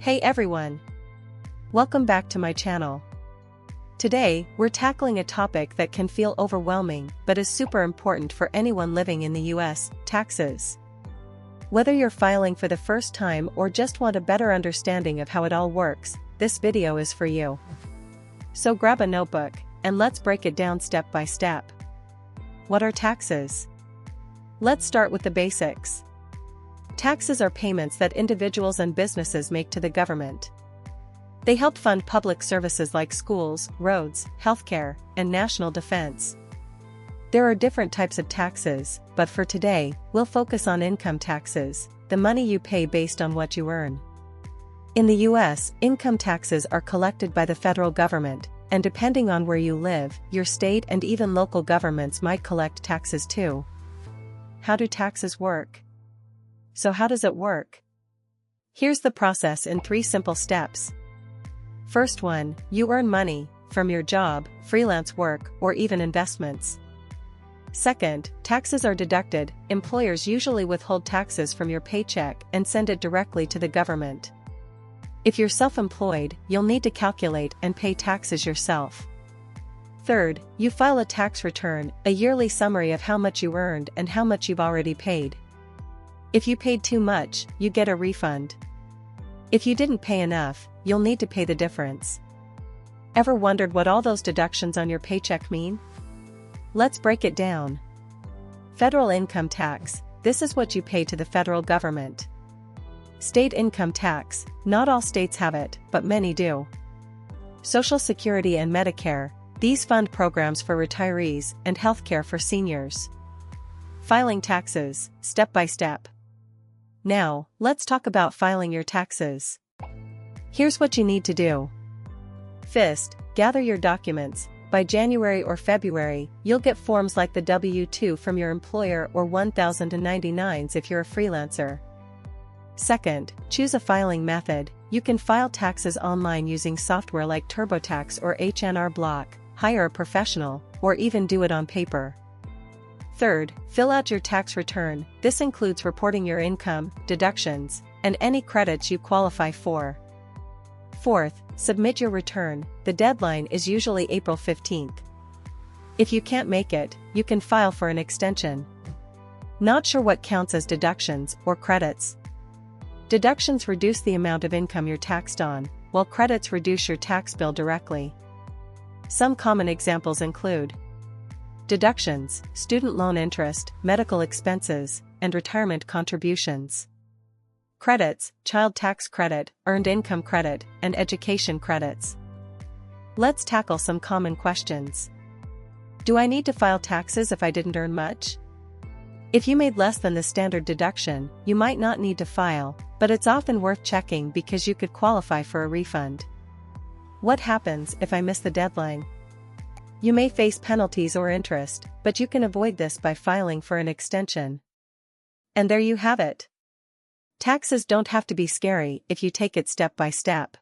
Hey everyone! Welcome back to my channel. Today, we're tackling a topic that can feel overwhelming but is super important for anyone living in the US, taxes. Whether you're filing for the first time or just want a better understanding of how it all works, this video is for you. So grab a notebook, and let's break it down step by step. What are taxes? Let's start with the basics. Taxes are payments that individuals and businesses make to the government. They help fund public services like schools, roads, healthcare, and national defense. There are different types of taxes, but for today, we'll focus on income taxes, the money you pay based on what you earn. In the US, income taxes are collected by the federal government, and depending on where you live, your state and even local governments might collect taxes too. How do taxes work? So how does it work? Here's the process in 3 simple steps. First one, you earn money from your job, freelance work, or even investments. Second, taxes are deducted. Employers usually withhold taxes from your paycheck and send it directly to the government. If you're self-employed, you'll need to calculate and pay taxes yourself. Third, you file a tax return, a yearly summary of how much you earned and how much you've already paid. If you paid too much, you get a refund. If you didn't pay enough, you'll need to pay the difference. Ever wondered what all those deductions on your paycheck mean? Let's break it down. Federal income tax, this is what you pay to the federal government. State income tax, not all states have it, but many do. Social Security and Medicare, these fund programs for retirees and healthcare for seniors. Filing taxes, step by step. Now, let's talk about filing your taxes. Here's what you need to do. First, gather your documents. By January or February, you'll get forms like the W-2 from your employer or 1099s if you're a freelancer. Second, choose a filing method. You can file taxes online using software like TurboTax or H&R Block, hire a professional, or even do it on paper. Third, fill out your tax return. This includes reporting your income, deductions, and any credits you qualify for. Fourth, submit your return. The deadline is usually April 15th. If you can't make it, you can file for an extension. Not sure what counts as deductions or credits? Deductions reduce the amount of income you're taxed on, while credits reduce your tax bill directly. Some common examples include deductions, student loan interest, medical expenses, and retirement contributions. Credits, child tax credit, earned income credit, and education credits. Let's tackle some common questions. Do I need to file taxes if I didn't earn much? If you made less than the standard deduction, you might not need to file, but it's often worth checking because you could qualify for a refund. What happens if I miss the deadline? You may face penalties or interest, but you can avoid this by filing for an extension. And there you have it. Taxes don't have to be scary if you take it step by step.